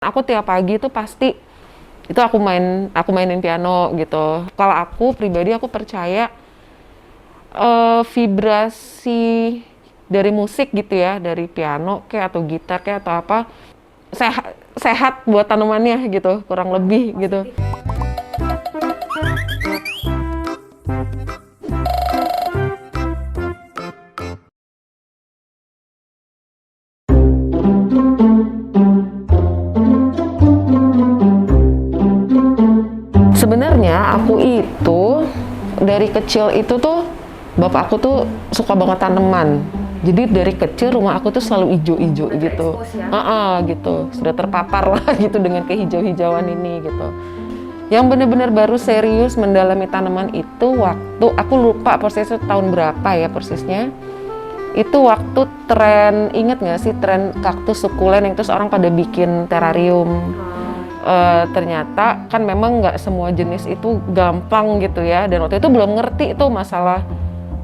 Aku tiap pagi tuh pasti itu aku mainin piano gitu. Kalau aku pribadi aku percaya vibrasi dari musik gitu ya, dari piano kayak atau gitar kayak atau apa sehat buat tanamannya gitu, kurang lebih gitu. Sebenarnya aku itu dari kecil itu tuh bapak aku tuh suka banget tanaman. Jadi dari kecil rumah aku tuh selalu ijo-ijo gitu. Gitu. Sudah terpapar lah gitu dengan kehijau-hijauan ini gitu. Yang benar-benar baru serius mendalami tanaman itu waktu aku lupa persisnya tahun berapa ya persisnya. Itu waktu tren, inget nggak sih tren kaktus sukulen yang terus orang pada bikin terarium. Ternyata kan memang nggak semua jenis itu gampang gitu ya, dan waktu itu belum ngerti itu masalah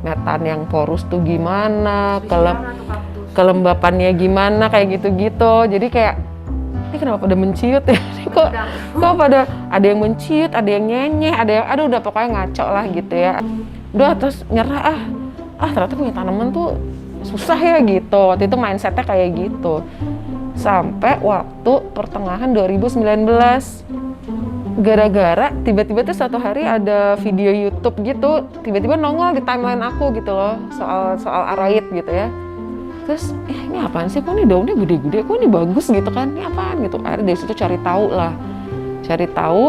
metan yang porus tuh gimana, kelembapannya gimana kayak gitu-gitu. Jadi kayak ini kenapa pada menciut ya? kok pada ada yang menciut, ada yang nyenyeh, ada yang aduh udah pokoknya ngaco lah gitu ya. Udah terus nyerah ternyata punya tanaman tuh susah ya gitu. Waktu itu mindsetnya kayak gitu. Sampai waktu pertengahan 2019 gara-gara tiba-tiba tuh satu hari ada video YouTube gitu tiba-tiba nongol di timeline aku gitu loh soal aroid gitu ya. Terus ini apaan sih, kok ini daunnya gede-gede, kok ini bagus gitu kan, ini apaan gitu. Akhirnya dari situ cari tahu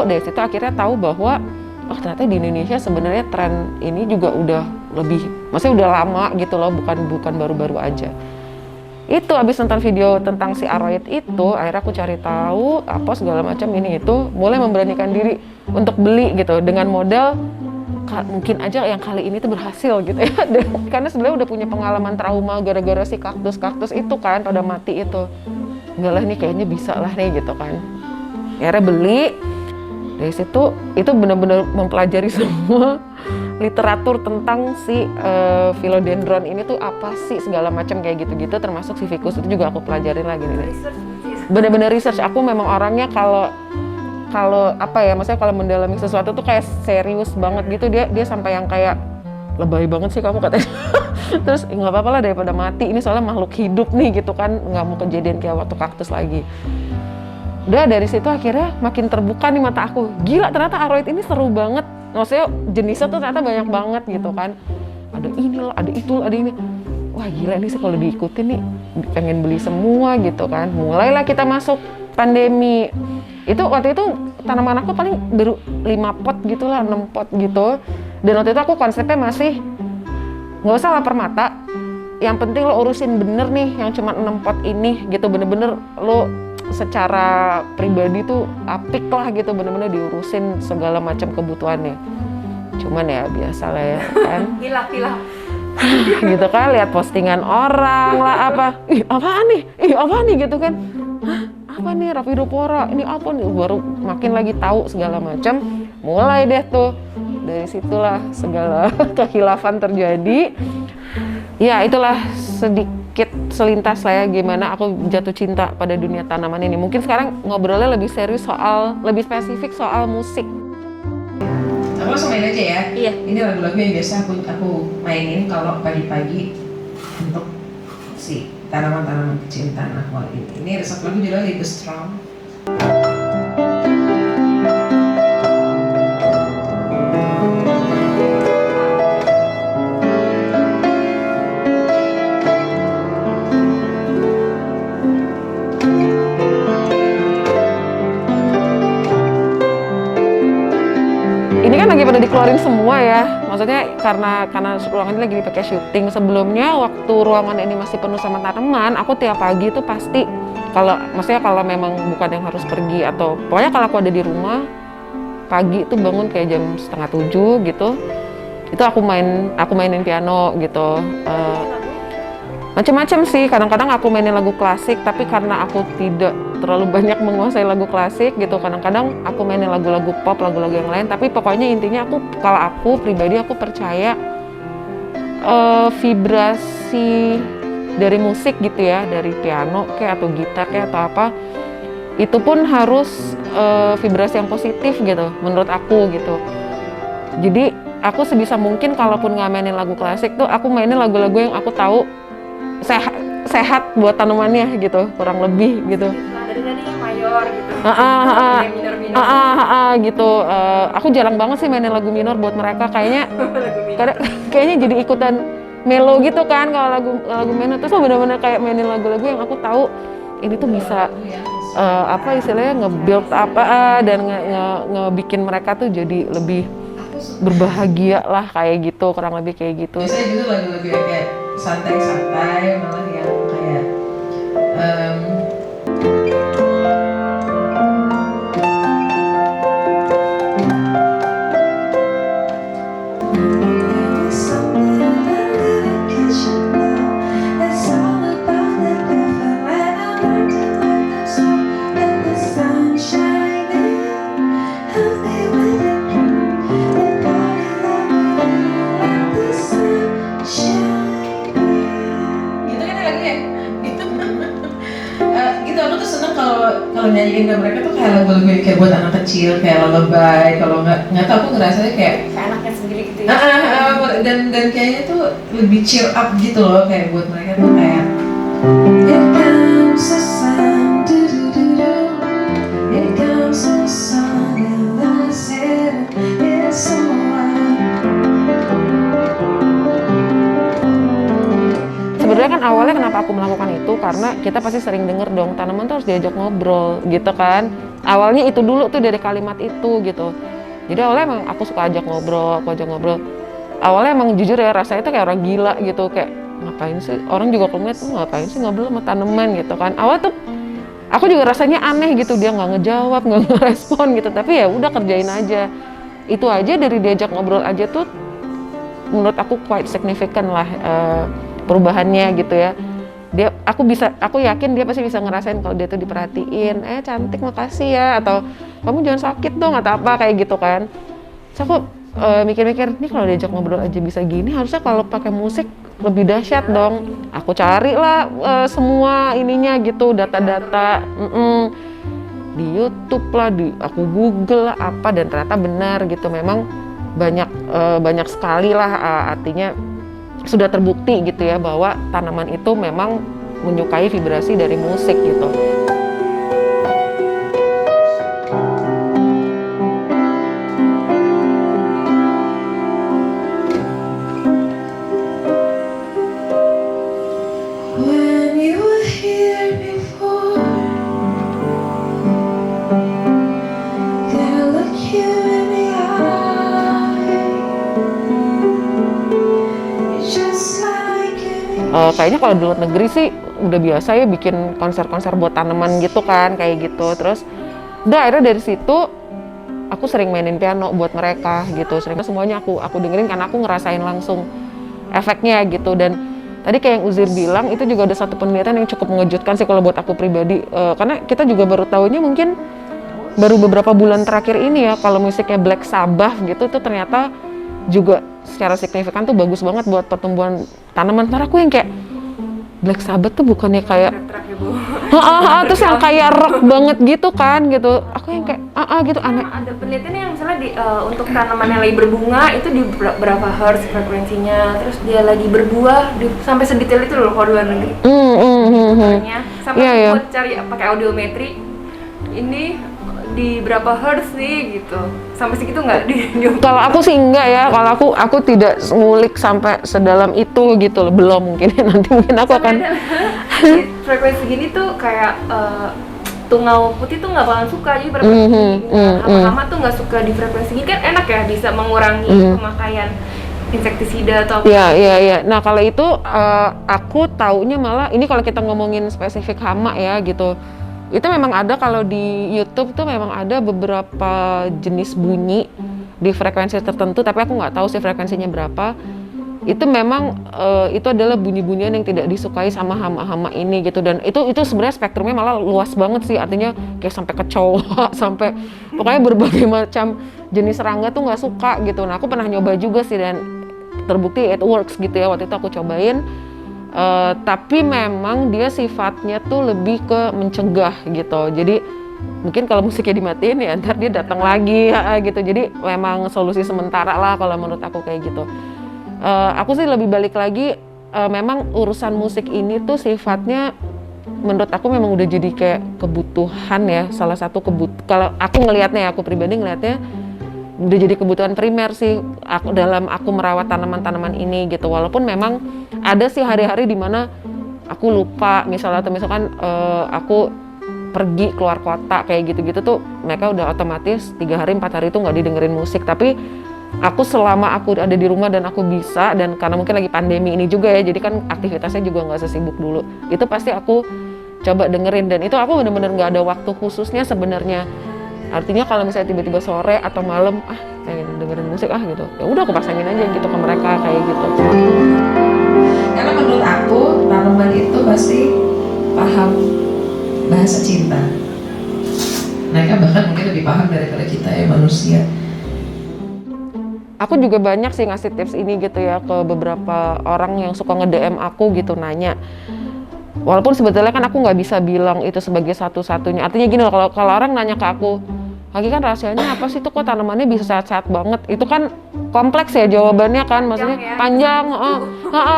dari situ akhirnya tahu bahwa oh ternyata di Indonesia sebenarnya tren ini juga udah lebih, maksudnya udah lama gitu loh, bukan baru-baru aja. Itu abis nonton video tentang si aroid itu, akhirnya aku cari tahu apa segala macam ini itu, mulai memberanikan diri untuk beli gitu dengan modal mungkin aja yang kali ini tuh berhasil gitu ya. Karena sebenarnya udah punya pengalaman trauma gara-gara si kaktus itu kan pada mati itu. Enggak lah nih kayaknya bisa lah nih gitu kan. Akhirnya beli. Dari situ itu benar-benar mempelajari semua literatur tentang si philodendron ini tuh apa sih segala macam kayak gitu-gitu, termasuk si ficus itu juga aku pelajarin lagi nih. Bener-bener research. Aku memang orangnya kalau apa ya, maksudnya kalau mendalami sesuatu tuh kayak serius banget gitu. Dia sampai yang kayak lebay banget sih kamu katanya. Terus nggak apa-apa lah daripada mati, ini soalnya makhluk hidup nih gitu kan, nggak mau kejadian kayak waktu kaktus lagi. Udah dari situ akhirnya makin terbuka nih mata aku. Gila ternyata aroid ini seru banget. Maksudnya jenisnya tuh ternyata banyak banget gitu kan. Ada inilah, ada itu, ada ini. Wah gila ini sih kalau diikutin nih pengen beli semua gitu kan. Mulailah kita masuk pandemi. Itu waktu itu tanaman aku paling baru 5 pot gitu lah, 6 pot gitu. Dan waktu itu aku konsepnya masih nggak usah lapar mata. Yang penting lo urusin bener nih yang cuma 6 pot ini gitu. Bener-bener lo secara pribadi tuh apik lah gitu, bener-bener diurusin segala macam kebutuhannya. Cuman ya biasa lah ya kan. Hilaf Gitu kan, lihat postingan orang lah apa, apaan nih gitu kan. Apa nih Raphidophora, ini apa nih, baru makin lagi tahu segala macam. Mulai deh tuh dari situlah segala kehilafan terjadi. Ya itulah sedikit selintas lah ya gimana aku jatuh cinta pada dunia tanaman ini. Mungkin sekarang ngobrolnya lebih serius lebih spesifik soal musik. Aku langsung main aja ya. Iya. Ini lagu-lagu yang biasa aku mainin kalau pagi-pagi untuk si tanaman-tanaman kecintaan aku ini. Ini ada satu lagu judulnya The Strong. Ini kan lagi pada dikeluarin semua ya, maksudnya karena ruangan ini lagi dipakai syuting. Sebelumnya waktu ruangan ini masih penuh sama tanaman, aku tiap pagi tuh pasti maksudnya kalau memang bukan yang harus pergi atau pokoknya kalau aku ada di rumah pagi tuh bangun kayak jam 6:30 gitu, itu aku mainin piano gitu. Macam-macam sih, kadang-kadang aku mainin lagu klasik, tapi karena aku tidak terlalu banyak menguasai lagu klasik gitu, kadang-kadang aku mainin lagu-lagu pop, lagu-lagu yang lain. Tapi pokoknya intinya kalau aku pribadi aku percaya vibrasi dari musik gitu ya, dari piano kayak atau gitar kayak atau apa itu pun harus vibrasi yang positif gitu menurut aku gitu. Jadi aku sebisa mungkin kalaupun nggak mainin lagu klasik tuh aku mainin lagu-lagu yang aku tahu sehat buat tanamannya gitu, kurang lebih gitu. Dari tadi yang mayor gitu. Gitu. Aku jarang banget sih mainin lagu minor buat mereka, kayaknya Lagu minor. kayaknya jadi ikutan melo gitu kan kalau lagu minor. Terus bener-bener kayak mainin lagu-lagu yang aku tahu ini tuh bisa apa istilahnya nge-build apa dan ngebikin mereka tuh jadi lebih berbahagia lah, kayak gitu, kurang lebih kayak gitu. Biasanya gitu lagu-lagu yang kayak santai-santai, malah yang kayak gitu kan lagunya gitu. Gitu aku tuh seneng kalau nyanyiin ke mereka tuh kayak lagu-lagu yang kayak buat anak kecil, kayak lullaby. Kalau nggak tahu aku ngerasanya kayak Kayak anaknya sendiri gitu ya. dan kayaknya tuh lebih cheer up gitu loh, kayak buat mereka tuh kayak Here comes the sun, do-do-do-do. Here comes the sun, and I said it's alright. Sebenarnya kan awalnya kenapa aku melakukan itu karena kita pasti sering denger dong tanaman tuh harus diajak ngobrol gitu kan. Awalnya itu dulu tuh dari kalimat itu gitu. Jadi awalnya emang aku suka ajak ngobrol, Awalnya emang jujur ya rasanya tuh kayak orang gila gitu, kayak ngapain sih orang juga kalau ngeliat ngapain sih ngobrol sama tanaman gitu kan. Awal tuh aku juga rasanya aneh gitu, dia nggak ngejawab, nggak ngerespon gitu. Tapi ya udah kerjain aja. Itu aja dari diajak ngobrol aja tuh menurut aku quite significant lah perubahannya gitu ya. Aku yakin dia pasti bisa ngerasain kalau dia tuh diperhatiin, cantik makasih ya, atau kamu jangan sakit dong atau apa kayak gitu kan. Terus aku mikir-mikir nih kalau diajak ngobrol aja bisa gini, harusnya kalau pakai musik lebih dahsyat dong. Aku cari lah semua ininya gitu, data-data di YouTube lah, aku Google lah apa, dan ternyata benar gitu, memang banyak sekali lah artinya sudah terbukti gitu ya bahwa tanaman itu memang menyukai vibrasi dari musik gitu. When you were here before, can I look you in the eye? It's just like Kayaknya kalau di luar negeri sih udah biasa ya bikin konser-konser buat tanaman gitu kan, kayak gitu. Terus udah akhirnya dari situ aku sering mainin piano buat mereka gitu. Sering semuanya aku dengerin karena aku ngerasain langsung efeknya gitu. Dan tadi kayak yang Uzir bilang, itu juga ada satu penelitian yang cukup mengejutkan sih kalau buat aku pribadi. Karena kita juga baru tahunya mungkin baru beberapa bulan terakhir ini ya, kalau musiknya Black Sabbath gitu tuh ternyata juga secara signifikan tuh bagus banget buat pertumbuhan tanaman. Ntar aku yang kayak Black Sabbath tuh bukannya kayak terus yang kayak rock banget gitu kan gitu. Aku yang kayak gitu aneh. Ada penelitian yang misalnya untuk tanaman yang lagi berbunga itu di berapa hertz frekuensinya, terus dia lagi berbuah sampai sedetail itu loh kalau luar negeri. Sampai buat cari pakai audiometri ini di berapa hertz nih gitu, sampai segitu nggak di Kalau aku sih enggak ya, kalau aku tidak ngulik sampai sedalam itu gitu loh, belum mungkin nanti mungkin aku akan frekuensi gini tuh kayak tungau putih tuh nggak bakalan suka, jadi hama-hama tuh nggak suka di frekuensi gini kan, enak ya bisa mengurangi pemakaian insektisida atau apa. Iya. Nah kalau itu aku taunya malah ini kalau kita ngomongin spesifik hama ya gitu. Itu memang ada kalau di YouTube tuh memang ada beberapa jenis bunyi di frekuensi tertentu, tapi aku nggak tahu sih frekuensinya berapa. Itu memang itu adalah bunyi-bunyian yang tidak disukai sama hama-hama ini gitu, dan itu sebenarnya spektrumnya malah luas banget sih, artinya kayak sampai kecoa, sampai pokoknya berbagai macam jenis serangga tuh nggak suka gitu. Nah aku pernah nyoba juga sih dan terbukti it works gitu ya, waktu itu aku cobain. Tapi memang dia sifatnya tuh lebih ke mencegah gitu. Jadi mungkin kalau musiknya dimatiin ya ntar dia datang lagi gitu. Jadi memang solusi sementara lah kalau menurut aku kayak gitu. Aku sih lebih balik lagi, memang urusan musik ini tuh sifatnya menurut aku memang udah jadi kayak kebutuhan ya, salah satu kalau aku ngelihatnya ya, aku pribadi ngelihatnya udah jadi kebutuhan primer sih dalam aku merawat tanaman-tanaman ini gitu. Walaupun memang ada sih hari-hari dimana aku lupa misalnya, atau misalkan aku pergi keluar kota kayak gitu-gitu tuh mereka udah otomatis 3 hari 4 hari itu nggak didengerin musik. Tapi aku selama aku ada di rumah dan aku bisa, dan karena mungkin lagi pandemi ini juga ya, jadi kan aktivitasnya juga nggak sesibuk dulu, itu pasti aku coba dengerin. Dan itu aku bener-bener nggak ada waktu khususnya sebenarnya. Artinya kalau misalnya tiba-tiba sore atau malam pengen dengerin musik gitu, ya udah aku pasangin aja gitu ke mereka kayak gitu. Karena menurut aku tanaman itu pasti paham bahasa cinta. Mereka bahkan mungkin lebih paham daripada kita ya manusia. Aku juga banyak sih ngasih tips ini gitu ya ke beberapa orang yang suka nge-DM aku gitu, nanya. Walaupun sebetulnya kan aku nggak bisa bilang itu sebagai satu-satunya. Artinya gini loh, kalau orang nanya ke aku, lagi kan rahasianya apa sih tuh kok tanamannya bisa sehat-sehat banget? Itu kan kompleks ya jawabannya kan, maksudnya panjang.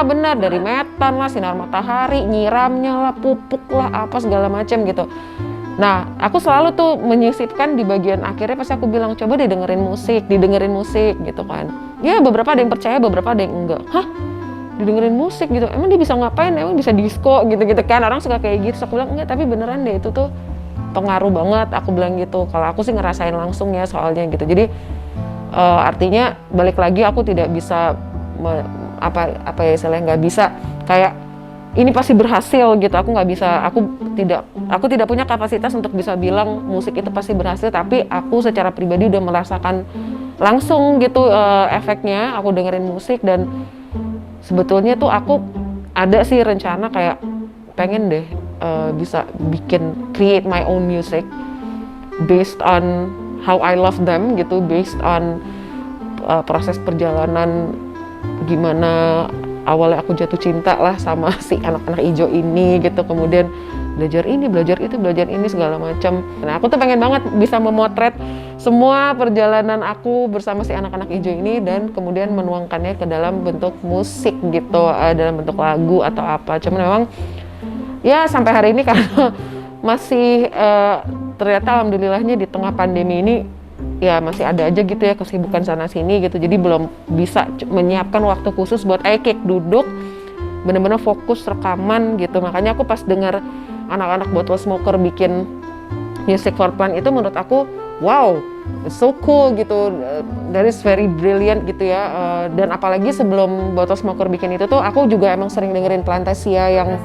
Benar, dari metan lah, sinar matahari, nyiramnya lah, pupuk lah, apa segala macam gitu. Nah, aku selalu tuh menyisipkan di bagian akhirnya pasti aku bilang, coba didengerin musik gitu kan. Ya beberapa ada yang percaya, beberapa ada yang enggak. Didengerin musik gitu, emang dia bisa ngapain, emang bisa disco gitu-gitu kan, orang suka kayak gitu. So, aku bilang enggak, tapi beneran deh itu tuh pengaruh banget, aku bilang gitu. Kalau aku sih ngerasain langsung ya soalnya gitu. Jadi artinya balik lagi aku tidak bisa apa ya istilahnya, nggak bisa kayak ini pasti berhasil gitu. Aku nggak bisa, aku tidak punya kapasitas untuk bisa bilang musik itu pasti berhasil. Tapi aku secara pribadi udah merasakan langsung gitu efeknya. Aku dengerin musik dan sebetulnya tuh aku ada sih rencana kayak pengen deh bisa create my own music based on how I love them gitu, based on proses perjalanan gimana awalnya aku jatuh cinta lah sama si anak-anak hijau ini gitu, kemudian belajar ini, belajar itu, belajar ini segala macam. Nah aku tuh pengen banget bisa memotret semua perjalanan aku bersama si anak-anak hijau ini dan kemudian menuangkannya ke dalam bentuk musik gitu, dalam bentuk lagu atau apa. Cuman memang ya sampai hari ini karena masih ternyata alhamdulillahnya di tengah pandemi ini ya masih ada aja gitu ya kesibukan sana sini gitu, jadi belum bisa menyiapkan waktu khusus buat kayak duduk bener-bener fokus rekaman gitu. Makanya aku pas dengar anak-anak Bottle Smoker bikin Music for Plant itu menurut aku wow, it's so cool gitu, that is very brilliant gitu ya. Dan apalagi sebelum Bottle Smoker bikin itu tuh aku juga emang sering dengerin Plantasia yang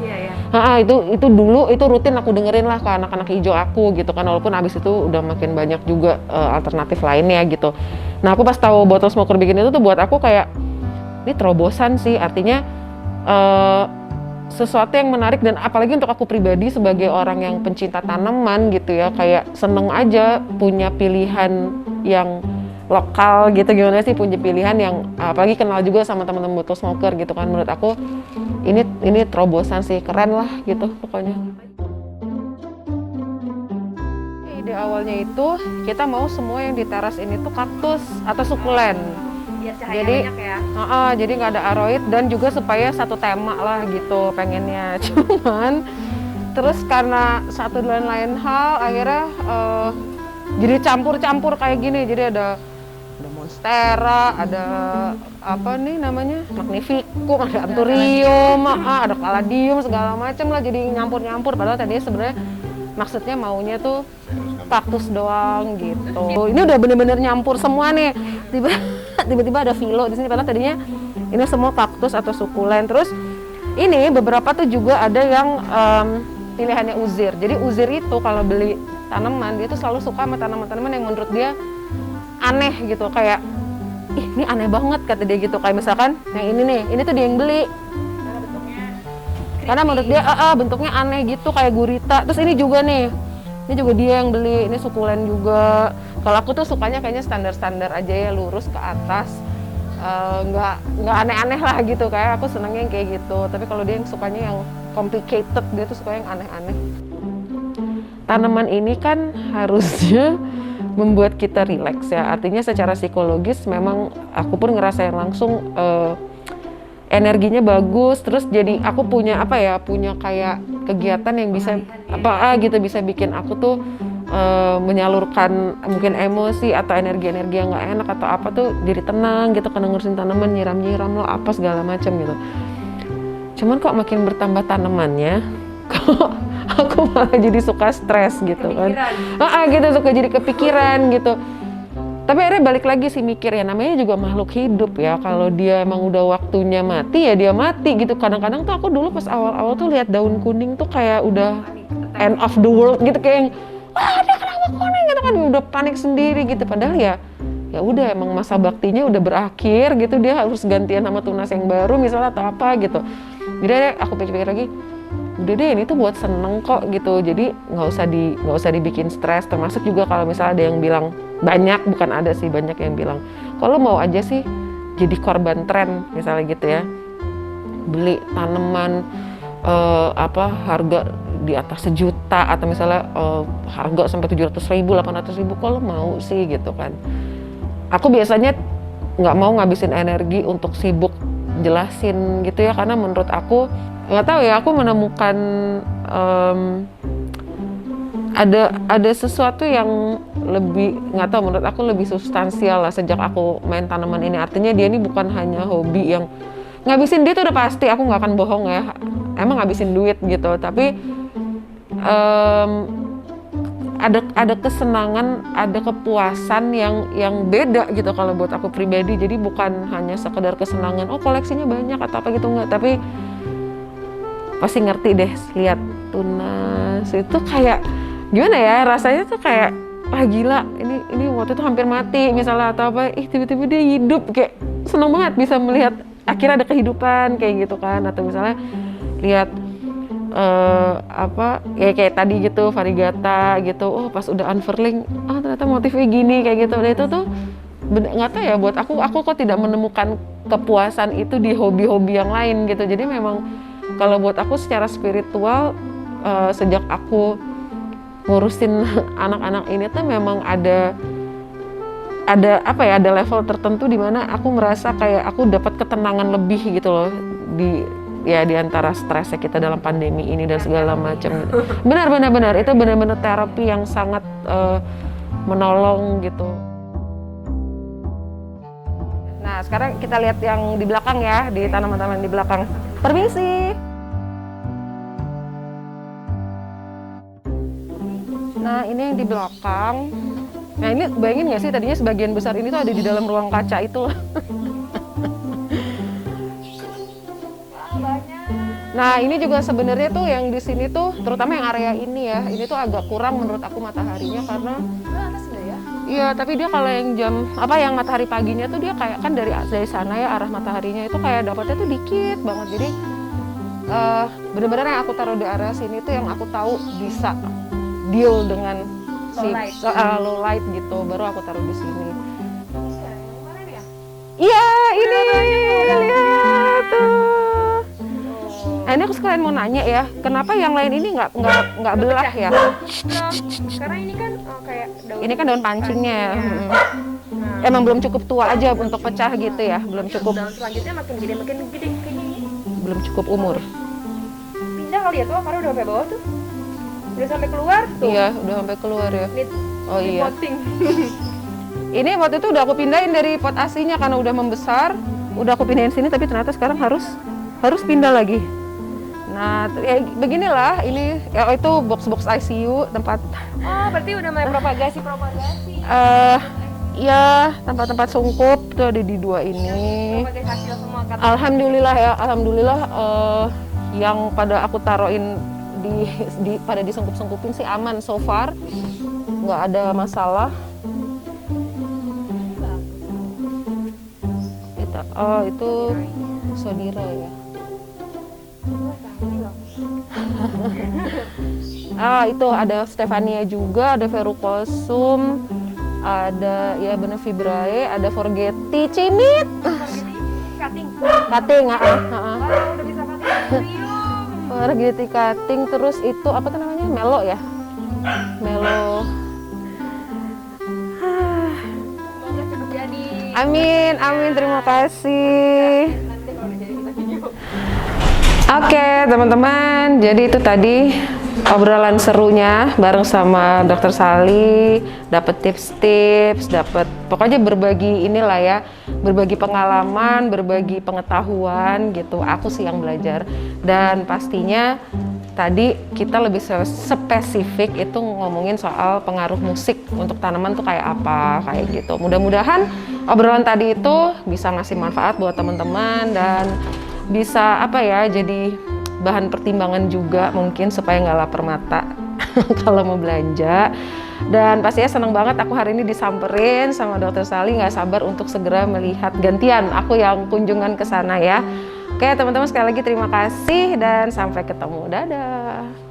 itu dulu itu rutin aku dengerin lah ke anak-anak hijau aku gitu kan, walaupun abis itu udah makin banyak juga alternatif lainnya gitu. Nah aku pas tahu Bottle Smoker bikin itu tuh buat aku kayak ini terobosan sih, artinya sesuatu yang menarik. Dan apalagi untuk aku pribadi sebagai orang yang pencinta tanaman gitu ya, kayak seneng aja punya pilihan yang lokal gitu, gimana sih punya pilihan yang apalagi kenal juga sama teman-teman Bottle Smoker gitu kan. Menurut aku ini terobosan sih, keren lah gitu pokoknya. Ide awalnya itu kita mau semua yang di teras ini tuh kaktus atau sukulen. Jadi jadi nggak ada aroid dan juga supaya satu tema lah gitu pengennya. Cuman terus karena satu dan lain hal akhirnya jadi campur-campur kayak gini. Jadi ada monstera, ada apa nih namanya magnificum, ada anthurium, ada caladium segala macam lah, jadi nyampur-nyampur. Padahal tadinya sebenarnya maksudnya maunya tuh kaktus doang gitu. Ini udah bener-bener nyampur semua nih. Tiba-tiba ada philo di sini, padahal tadinya ini semua kaktus atau sukulen. Terus ini beberapa tuh juga ada yang pilihannya uzir. Jadi uzir itu kalau beli tanaman dia tuh selalu suka sama tanaman-tanaman yang menurut dia aneh gitu, kayak ih ini aneh banget kata dia gitu. Kayak misalkan yang ini nih, ini tuh dia yang beli karena menurut dia bentuknya aneh gitu kayak gurita. Terus ini juga nih, ini juga dia yang beli, ini sukulen juga. Kalau aku tuh sukanya kayaknya standar-standar aja ya, lurus ke atas, nggak aneh-aneh lah gitu. Kayak aku senangnya yang kayak gitu. Tapi kalau dia yang sukanya yang complicated, dia tuh suka yang aneh-aneh. tanaman ini kan harusnya membuat kita rileks ya. Artinya secara psikologis memang aku pun ngerasain langsung energinya bagus. Terus jadi aku punya punya kayak kegiatan yang bisa gitu bisa bikin aku tuh menyalurkan mungkin emosi atau energi-energi yang nggak enak atau apa tuh jadi tenang gitu karena ngurusin tanaman, nyiram-nyiram lo apa segala macam gitu. Cuman kok makin bertambah tanamannya, kok aku malah jadi suka stres gitu kan. Gitu suka jadi kepikiran gitu. Tapi akhirnya balik lagi sih mikir ya namanya juga makhluk hidup ya. Kalau dia emang udah waktunya mati ya dia mati gitu. Kadang-kadang tuh aku dulu pas awal-awal tuh lihat daun kuning tuh kayak udah end of the world gitu kayak dia kenapa kuning gitu kan udah panik sendiri gitu. Padahal ya udah emang masa baktinya udah berakhir gitu, dia harus gantian sama tunas yang baru misalnya atau apa gitu. Jadi aku pikir-pikir lagi, udah deh ini tuh buat seneng kok gitu, jadi nggak usah dibikin stres. Termasuk juga kalau misalnya ada yang bilang banyak yang bilang kalau mau aja sih jadi korban tren misalnya gitu ya, beli tanaman harga di atas 1 juta atau misalnya harga sampai 700.000, 800.000, kalau mau sih gitu kan. Aku biasanya nggak mau ngabisin energi untuk sibuk jelasin gitu ya, karena menurut aku nggak tahu ya, aku menemukan ada sesuatu yang lebih, nggak tahu, menurut aku lebih substansial lah sejak aku main tanaman ini. Artinya dia ini bukan hanya hobi yang ngabisin duit, udah pasti aku nggak akan bohong ya, emang ngabisin duit gitu, tapi ada kesenangan, ada kepuasan yang beda gitu kalau buat aku pribadi. Jadi bukan hanya sekedar kesenangan koleksinya banyak atau apa gitu, enggak, tapi pasti ngerti deh lihat tunas itu kayak gimana ya rasanya tuh, kayak gila, ini waktu itu hampir mati misalnya atau apa, tiba-tiba dia hidup, kayak seneng banget bisa melihat akhirnya ada kehidupan kayak gitu kan. Atau misalnya lihat kayak tadi gitu variegata gitu, pas udah unfurling ternyata motifnya gini kayak gitu. Nah itu tuh nggak tahu ya, buat aku kok tidak menemukan kepuasan itu di hobi-hobi yang lain gitu. Jadi memang kalau buat aku secara spiritual, sejak aku ngurusin anak-anak ini tuh memang ada level tertentu di mana aku merasa kayak aku dapat ketenangan lebih gitu loh di antara stresnya kita dalam pandemi ini dan segala macam gitu. Benar itu benar-benar terapi yang sangat menolong gitu. Nah sekarang kita lihat yang di belakang ya, di tanaman-tanaman di belakang. Permisi. Nah ini yang di belakang. Nah ini bayangin nggak sih, tadinya sebagian besar ini tuh ada di dalam ruang kaca itu. Nah ini juga sebenarnya tuh yang di sini tuh, terutama yang area ini ya, ini tuh agak kurang menurut aku mataharinya karena iya, tapi dia kalau yang yang matahari paginya tuh dia kayak kan dari sana ya, arah mataharinya itu kayak dapatnya tuh dikit banget. Jadi bener-bener yang aku taruh di area sini tuh yang aku tahu bisa deal dengan low light gitu, baru aku taruh di sini. Iya, ini lihat tuh. Nah ini aku sekalian mau nanya ya, kenapa yang lain ini nggak belah ya? Karena ini kan kayak daun. Ini kan daun pancingnya ya. Emang belum cukup tua aja untuk pecah gitu ya, belum cukup. Daun selanjutnya makin gede kayak gini. Belum cukup umur. Pindah kali ya tuh, karena udah sampai bawah tuh. Udah sampai keluar tuh. Iya, udah sampai keluar ya. Oh iya. Potting. Ini waktu itu udah aku pindahin dari pot aslinya karena udah membesar. Udah aku pindahin sini, tapi ternyata sekarang harus pindah lagi. Nah, ya beginilah ini ya, itu box ICU tempat. Oh, berarti udah mulai propagasi. Ya, tempat-tempat sungkup tuh ada di 2 ini. Propagasi hasil semua kan. Alhamdulillah yang pada aku taruhin pada disungkup-sungkupin sih aman so far. Nggak ada masalah. Itu Sodira ya. Itu ada Stefania juga, ada Verrucosum, ada ya Benefibrae, ada Forgetti, Cimit. Cutting. Udah bisa cutting. Forgetti cutting, terus itu apa tuh namanya? Melo ya? Melo. Semoga cukup jadi. Amin, amin, terima kasih. Nanti kalau udah jadi kita video. Oke, teman-teman, jadi itu tadi obrolan serunya bareng sama Dokter Sally, dapat tips-tips, dapat pokoknya berbagi inilah ya, berbagi pengalaman, berbagi pengetahuan gitu. Aku sih yang belajar, dan pastinya tadi kita lebih spesifik itu ngomongin soal pengaruh musik untuk tanaman tuh kayak apa, kayak gitu. Mudah-mudahan obrolan tadi itu bisa ngasih manfaat buat teman-teman dan bisa apa ya, jadi bahan pertimbangan juga mungkin supaya nggak lapar mata kalau mau belanja. Dan pastinya seneng banget aku hari ini disamperin sama Dokter Sally, nggak sabar untuk segera melihat gantian aku yang kunjungan ke sana ya. Oke teman-teman, sekali lagi terima kasih dan sampai ketemu, dadah.